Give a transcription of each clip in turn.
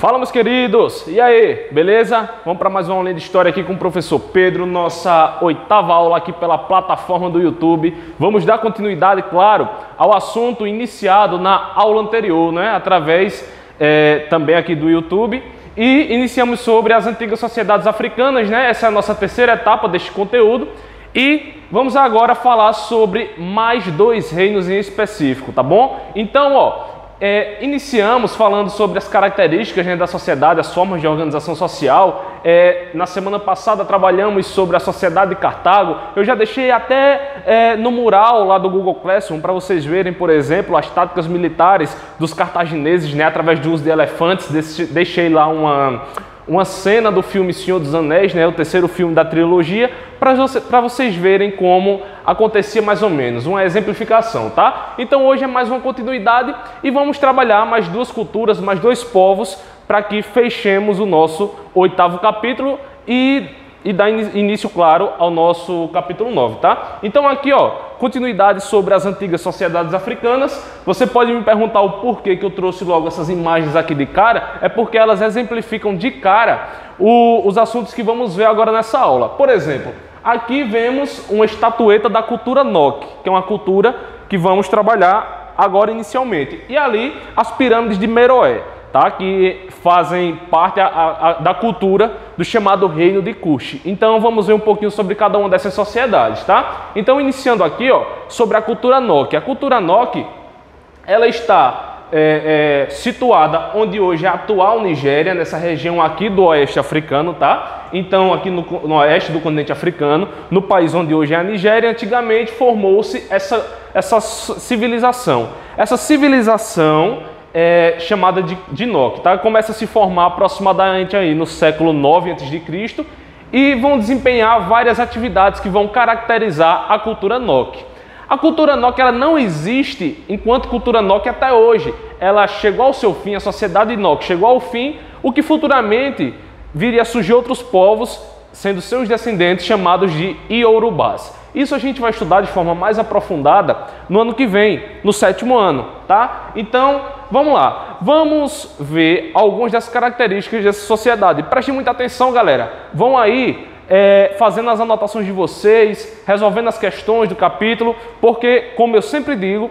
Fala, meus queridos! E aí, beleza? Vamos para mais uma aula de história aqui com o professor Pedro, nossa 8ª aula aqui pela plataforma do YouTube. Vamos dar continuidade, claro, ao assunto iniciado na aula anterior, né? Através também aqui do YouTube. E iniciamos sobre as antigas sociedades africanas, né? Essa é a nossa terceira etapa deste conteúdo. E vamos agora falar sobre mais 2 reinos em específico, tá bom? Então, iniciamos falando sobre as características, né, da sociedade, as formas de organização social. Na semana passada trabalhamos sobre a sociedade de Cartago. Eu já deixei até no mural lá do Google Classroom para vocês verem, por exemplo, as táticas militares dos cartagineses, né, através do uso de elefantes. Deixei lá uma cena do filme Senhor dos Anéis, né, o terceiro filme da trilogia, para vocês verem como acontecia mais ou menos, uma exemplificação, tá? Então hoje é mais uma continuidade e vamos trabalhar mais 2 culturas, mais 2 povos, para que fechemos o nosso 8º capítulo e dar início, claro, ao nosso capítulo 9, tá? Então aqui, continuidade sobre as antigas sociedades africanas. Você pode me perguntar o porquê que eu trouxe logo essas imagens aqui de cara. É porque elas exemplificam de cara os assuntos que vamos ver agora nessa aula. Por exemplo, aqui vemos uma estatueta da cultura Nok, que é uma cultura que vamos trabalhar agora inicialmente. E ali as pirâmides de Meroé, tá? Que fazem parte da cultura do chamado Reino de Kush. Então vamos ver um pouquinho sobre cada uma dessas sociedades, tá? Então iniciando aqui, sobre a cultura Nok. A cultura Nok, ela está situada onde hoje é a atual Nigéria, nessa região aqui do oeste africano, tá? Então aqui no oeste do continente africano, no país onde hoje é a Nigéria, antigamente formou-se essa civilização. Essa civilização chamada de Nok, tá? Começa a se formar aproximadamente aí no século 9 a.C. e vão desempenhar várias atividades que vão caracterizar a cultura Nok. A cultura Nok, ela não existe enquanto cultura Nok até hoje. Ela chegou ao seu fim, a sociedade Nok chegou ao fim, o que futuramente viria a surgir outros povos, sendo seus descendentes, chamados de Iorubás. Isso a gente vai estudar de forma mais aprofundada no ano que vem, no 7º ano, tá? Então, vamos lá. Vamos ver algumas das características dessa sociedade. Prestem muita atenção, galera. Vão aí fazendo as anotações de vocês, resolvendo as questões do capítulo, porque, como eu sempre digo,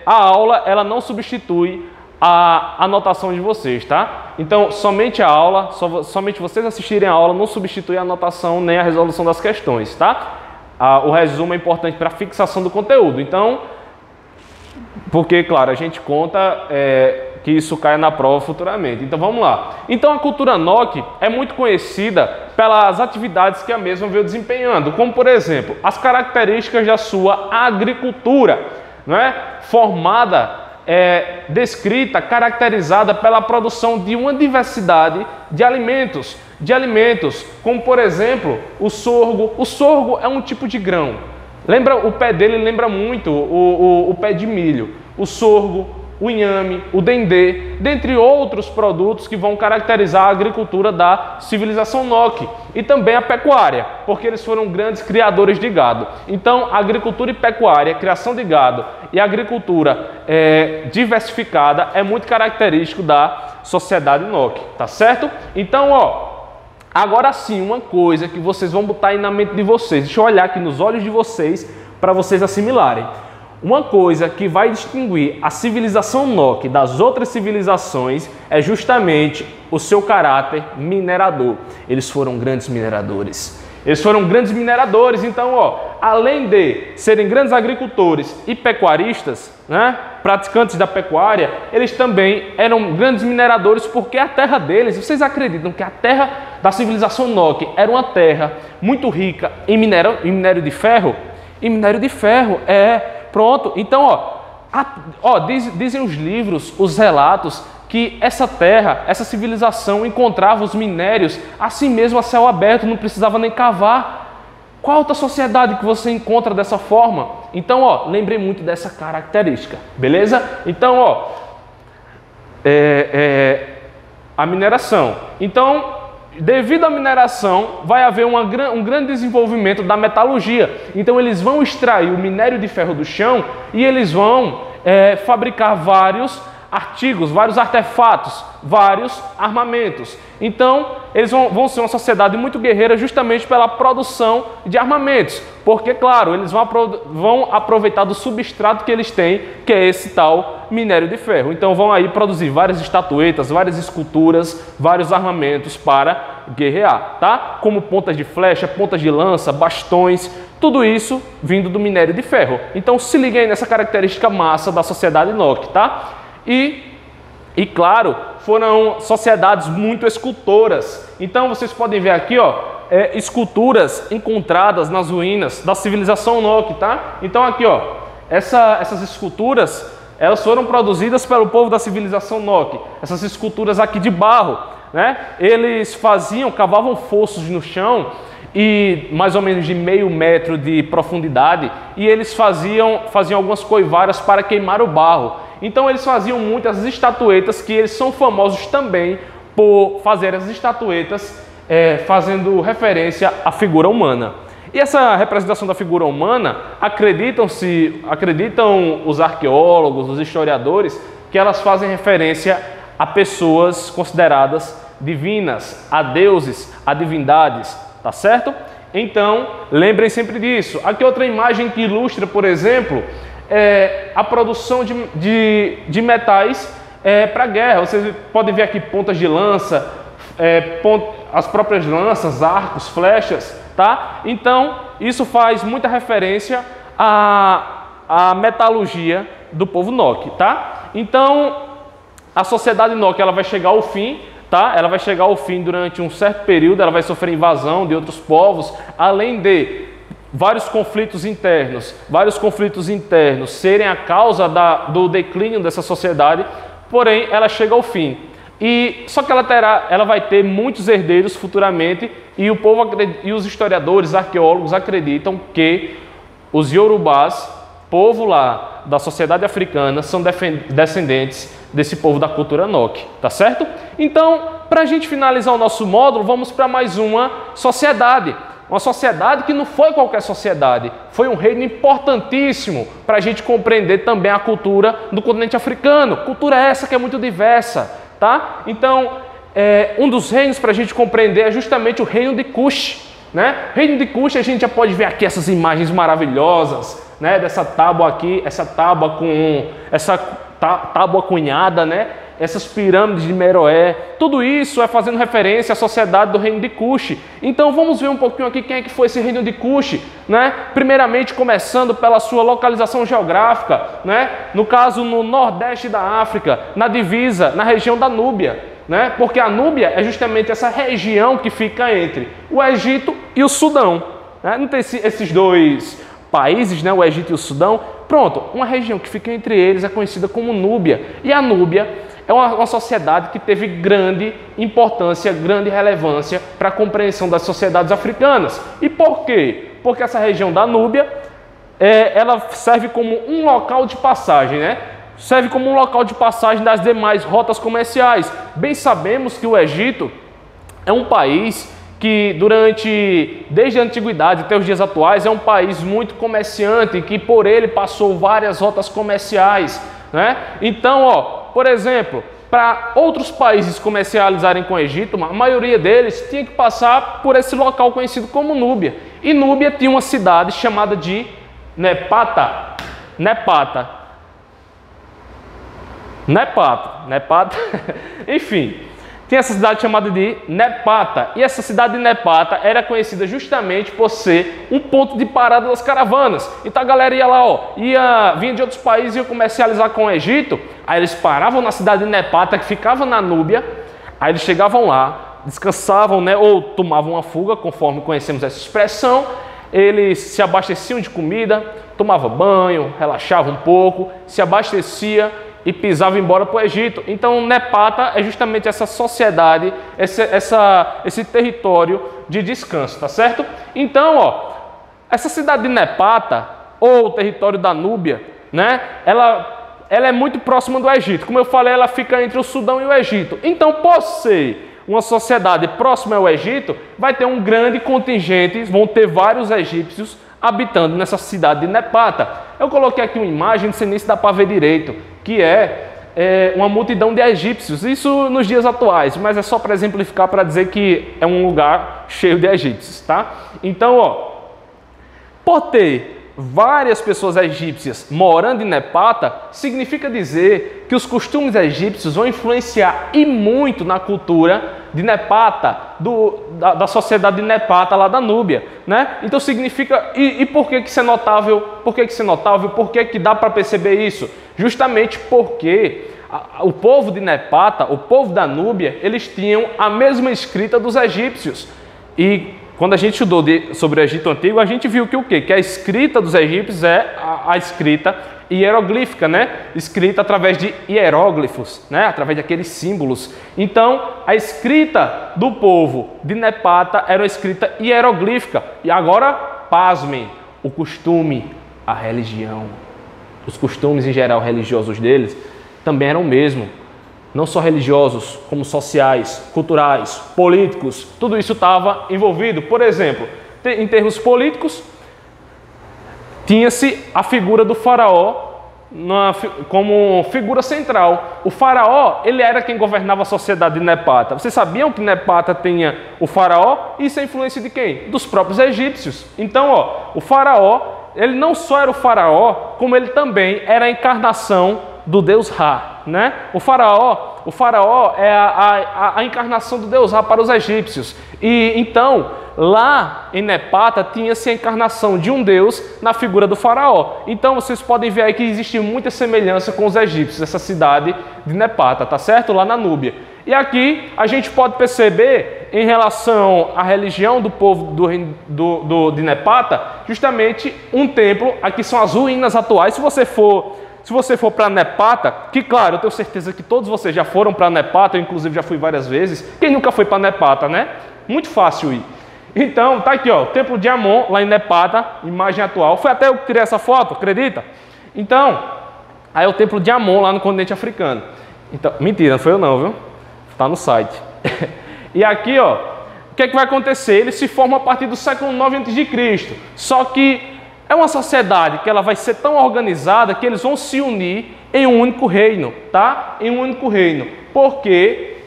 a aula ela não substitui a anotação de vocês, tá? Então, somente a aula, somente vocês assistirem a aula, não substitui a anotação nem a resolução das questões, tá? O resumo é importante para a fixação do conteúdo. Então, porque, claro, a gente conta que isso caia na prova futuramente. Então, vamos lá. Então, a cultura Nok é muito conhecida pelas atividades que a mesma veio desempenhando, como, por exemplo, as características da sua agricultura, não é? Formada, descrita, caracterizada pela produção de uma diversidade de alimentos, como por exemplo o sorgo. O sorgo é um tipo de grão. O pé dele lembra muito o pé de milho. O sorgo, o inhame, o dendê, dentre outros produtos que vão caracterizar a agricultura da civilização Nok. E também a pecuária, porque eles foram grandes criadores de gado. Então, a agricultura e pecuária, criação de gado e a agricultura diversificada é muito característico da sociedade Nok, tá certo? Então, agora sim, uma coisa que vocês vão botar aí na mente de vocês. Deixa eu olhar aqui nos olhos de vocês para vocês assimilarem. Uma coisa que vai distinguir a civilização Nok das outras civilizações é justamente o seu caráter minerador. Eles foram grandes mineradores. Então, além de serem grandes agricultores e pecuaristas, né, praticantes da pecuária, eles também eram grandes mineradores porque a terra deles, vocês acreditam que a terra da civilização Nok era uma terra muito rica em minério de ferro? Em minério de ferro, pronto. Então, dizem os livros, os relatos, que essa terra, essa civilização encontrava os minérios assim mesmo a céu aberto, não precisava nem cavar. Qual outra sociedade que você encontra dessa forma? Então, lembrei muito dessa característica, beleza? Então, a mineração. Então, devido à mineração, vai haver um grande desenvolvimento da metalurgia. Então, eles vão extrair o minério de ferro do chão e eles vão fabricar vários artigos, vários artefatos, vários armamentos. Então, eles vão ser uma sociedade muito guerreira justamente pela produção de armamentos. Porque, claro, eles vão aproveitar do substrato que eles têm, que é esse tal minério de ferro. Então, vão aí produzir várias estatuetas, várias esculturas, vários armamentos para guerrear, tá? Como pontas de flecha, pontas de lança, bastões, tudo isso vindo do minério de ferro. Então, se liguem aí nessa característica massa da sociedade Nock, tá? E claro, foram sociedades muito escultoras. Então vocês podem ver aqui, ó, esculturas encontradas nas ruínas da civilização Nock, tá? Então aqui, ó, essas esculturas, elas foram produzidas pelo povo da civilização Nock. Essas esculturas aqui de barro, né? Eles cavavam fossos no chão e mais ou menos de meio metro de profundidade, e eles faziam algumas coivaras para queimar o barro. Então eles faziam muitas estatuetas, que eles são famosos também por fazer as estatuetas fazendo referência à figura humana. E essa representação da figura humana, acreditam os arqueólogos, os historiadores, que elas fazem referência a pessoas consideradas divinas, a deuses, a divindades, tá certo? Então, lembrem sempre disso. Aqui outra imagem que ilustra, por exemplo, a produção de metais para a guerra. Vocês podem ver aqui pontas de lança, as próprias lanças, arcos, flechas, tá? Então, isso faz muita referência à metalurgia do povo Nock, tá? Então, a sociedade Nock, ela vai chegar ao fim, tá? Ela vai chegar ao fim durante um certo período, ela vai sofrer invasão de outros povos, além de vários conflitos internos serem a causa do declínio dessa sociedade, porém ela chega ao fim. Só que ela vai ter muitos herdeiros futuramente, e os historiadores, arqueólogos acreditam que os Yorubás, povo lá da sociedade africana, são descendentes desse povo da cultura Nock, tá certo? Então, para a gente finalizar o nosso módulo, vamos para mais uma sociedade. Uma sociedade que não foi qualquer sociedade, foi um reino importantíssimo para a gente compreender também a cultura do continente africano. Cultura essa que é muito diversa, tá? Então, um dos reinos para a gente compreender é justamente o reino de Kush, né? Reino de Kush, a gente já pode ver aqui essas imagens maravilhosas, né? Dessa tábua aqui, essa tábua cunhada, né? Essas pirâmides de Meroé, tudo isso é fazendo referência à sociedade do reino de Kush. Então vamos ver um pouquinho aqui quem é que foi esse reino de Kush, né? Primeiramente começando pela sua localização geográfica, né? No caso no nordeste da África, na divisa, na região da Núbia, né? Porque a Núbia é justamente essa região que fica entre o Egito e o Sudão, né? Não tem esses dois países, né? O Egito e o Sudão. Pronto, uma região que fica entre eles é conhecida como Núbia. E a Núbia é uma sociedade que teve grande importância, grande relevância para a compreensão das sociedades africanas. E por quê? Porque essa região da Núbia, ela serve como um local de passagem, né? Serve como um local de passagem das demais rotas comerciais. Bem sabemos que o Egito é um país que desde a antiguidade até os dias atuais, é um país muito comerciante, que por ele passou várias rotas comerciais, né? Então, ó, por exemplo, para outros países comercializarem com o Egito, a maioria deles tinha que passar por esse local conhecido como Núbia. E Núbia tinha uma cidade chamada de Nepata. Enfim, tinha essa cidade chamada de Nepata. E essa cidade de Nepata era conhecida justamente por ser um ponto de parada das caravanas. Então a galera ia lá, ó, vinha de outros países e ia comercializar com o Egito. Aí eles paravam na cidade de Nepata, que ficava na Núbia. Aí eles chegavam lá, descansavam, né, ou tomavam uma fuga, conforme conhecemos essa expressão. Eles se abasteciam de comida, tomavam banho, relaxavam um pouco, se abastecia e pisava embora para o Egito. Então Nepata é justamente essa sociedade, esse território de descanso, tá certo? Então, ó, essa cidade de Nepata, ou o território da Núbia, né, ela é muito próxima do Egito. Como eu falei, ela fica entre o Sudão e o Egito. Então, por ser uma sociedade próxima ao Egito, vai ter um grande contingente, vão ter vários egípcios habitando nessa cidade de Nepata. Eu coloquei aqui uma imagem, não sei nem se dá para ver direito, que é uma multidão de egípcios. Isso nos dias atuais, mas é só para exemplificar, para dizer que é um lugar cheio de egípcios, tá? Então, ó, por ter várias pessoas egípcias morando em Nepata, significa dizer que os costumes egípcios vão influenciar e muito na cultura de Nepata, da sociedade de Nepata lá da Núbia, né? Então significa, e por que isso é notável? Por que isso é notável? Por que dá para perceber isso? Justamente porque o povo de Nepata, o povo da Núbia, eles tinham a mesma escrita dos egípcios. E quando a gente estudou sobre o Egito Antigo, a gente viu que o quê? Que a escrita dos egípcios é a escrita hieroglífica, né? Escrita através de hieróglifos, né? Através daqueles símbolos. Então, a escrita do povo de Nepata era uma escrita hieroglífica. E agora, pasmem, o costume, a religião, os costumes em geral religiosos deles também eram o mesmo. Não só religiosos, como sociais, culturais, políticos, tudo isso estava envolvido. Por exemplo, em termos políticos, tinha-se a figura do faraó como figura central. O faraó, ele era quem governava a sociedade de Nepata. Vocês sabiam que Nepata tinha o faraó? Isso é influência de quem? Dos próprios egípcios. Então, ó, o faraó, ele não só era o faraó, como ele também era a encarnação do deus Ra, né? O faraó é a encarnação do deus Ra para os egípcios. E então, lá em Nepata tinha-se a encarnação de um deus na figura do faraó. Então, vocês podem ver aí que existe muita semelhança com os egípcios, essa cidade de Nepata, tá certo? Lá na Núbia. E aqui a gente pode perceber, em relação à religião do povo de Nepata, justamente um templo. Aqui são as ruínas atuais. Se você for para Nepata, que claro, eu tenho certeza que todos vocês já foram para Nepata, eu inclusive já fui várias vezes. Quem nunca foi para Nepata, né? Muito fácil ir. Então, tá aqui, ó, o Templo de Amon, lá em Nepata, imagem atual. Foi até eu que tirei essa foto, acredita? Então, aí é o Templo de Amon, lá no continente africano. Então, mentira, não foi eu não, viu? Tá no site. E aqui, ó, o que é que vai acontecer? Ele se forma a partir do século 9 a.C. Só que é uma sociedade que ela vai ser tão organizada que eles vão se unir em um único reino, tá? Em um único reino. Por quê?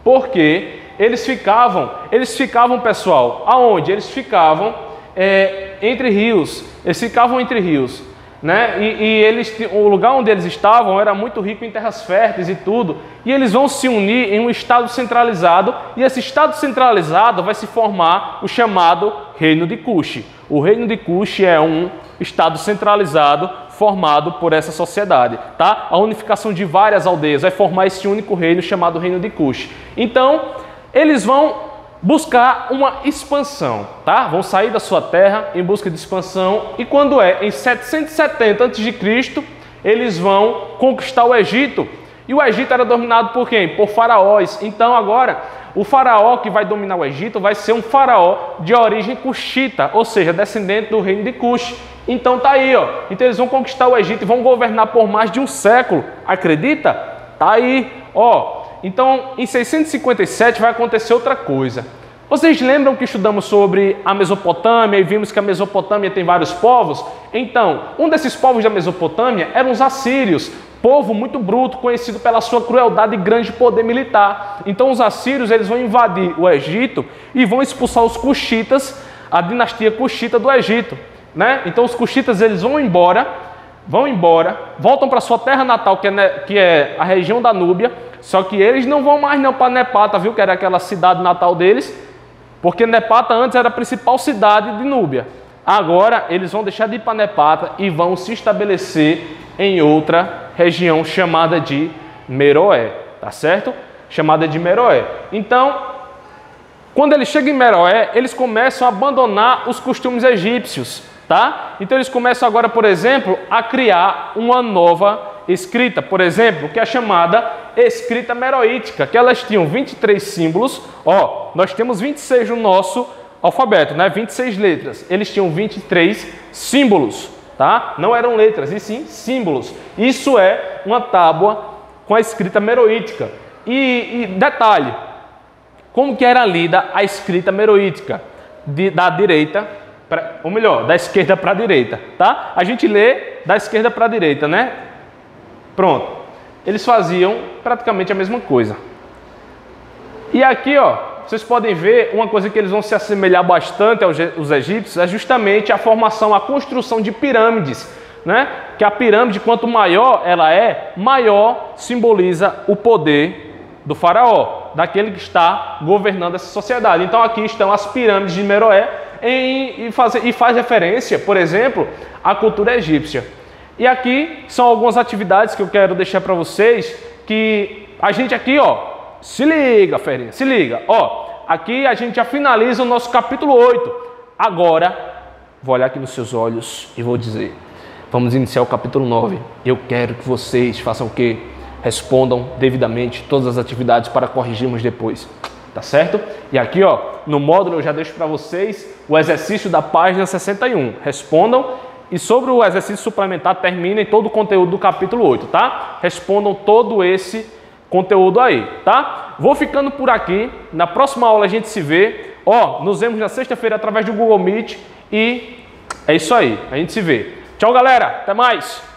Porque eles ficavam, pessoal, aonde? Eles ficavam entre rios. Eles ficavam entre rios, né? O lugar onde eles estavam era muito rico em terras férteis e tudo. E eles vão se unir em um estado centralizado. E esse estado centralizado vai se formar o chamado Reino de Cush. O Reino de Cush é um estado centralizado formado por essa sociedade, tá? A unificação de várias aldeias vai formar esse único reino chamado Reino de Cush. Então, eles vão buscar uma expansão, tá? Vão sair da sua terra em busca de expansão. E quando em 770 a.C., eles vão conquistar o Egito. E o Egito era dominado por quem? Por faraós. Então agora, o faraó que vai dominar o Egito vai ser um faraó de origem cuxita, ou seja, descendente do reino de Cush. Então tá aí, ó. Então eles vão conquistar o Egito e vão governar por mais de um século. Acredita? Tá aí, ó. Então, em 657 vai acontecer outra coisa. Vocês lembram que estudamos sobre a Mesopotâmia e vimos que a Mesopotâmia tem vários povos? Então, um desses povos da Mesopotâmia eram os assírios, povo muito bruto, conhecido pela sua crueldade e grande poder militar. Então, os assírios eles vão invadir o Egito e vão expulsar os cuxitas, a dinastia cuxita do Egito, né? Então, os cuxitas eles vão embora, voltam para sua terra natal, que é a região da Núbia. Só que eles não vão mais não para Nepata, viu? Que era aquela cidade natal deles. Porque Nepata antes era a principal cidade de Núbia. Agora eles vão deixar de ir para Nepata e vão se estabelecer em outra região chamada de Meroé. Tá certo? Chamada de Meroé. Então, quando eles chegam em Meroé, eles começam a abandonar os costumes egípcios. Tá? Então eles começam agora, por exemplo, a criar uma nova escrita, por exemplo, que é a chamada escrita meroítica, que elas tinham 23 símbolos. Ó, nós temos 26 no nosso alfabeto, né? 26 letras. Eles tinham 23 símbolos, tá? Não eram letras, e sim símbolos. Isso é uma tábua com a escrita meroítica. E detalhe, como que era lida a escrita meroítica? Da direita, ou melhor, da esquerda para a direita, tá? A gente lê da esquerda para a direita, né? Pronto. eles faziam praticamente a mesma coisa. E aqui, ó, vocês podem ver uma coisa que eles vão se assemelhar bastante aos egípcios, é justamente a formação, a construção de pirâmides, né? Que a pirâmide, quanto maior ela é, maior simboliza o poder do faraó, daquele que está governando essa sociedade. Então aqui estão as pirâmides de Meroé e faz referência, por exemplo, à cultura egípcia. E aqui são algumas atividades que eu quero deixar para vocês, que a gente aqui, ó, se liga, ferinha, se liga, ó, aqui a gente já finaliza o nosso capítulo 8. Agora, vou olhar aqui nos seus olhos e vou dizer, vamos iniciar o capítulo 9. Eu quero que vocês façam o quê? Respondam devidamente todas as atividades para corrigirmos depois, tá certo? E aqui, ó, no módulo eu já deixo para vocês o exercício da página 61. Respondam e sobre o exercício suplementar terminem todo o conteúdo do capítulo 8, tá? Respondam todo esse conteúdo aí, tá? Vou ficando por aqui. Na próxima aula a gente se vê. Ó, nos vemos na sexta-feira através do Google Meet e é isso aí. A gente se vê. Tchau, galera. Até mais.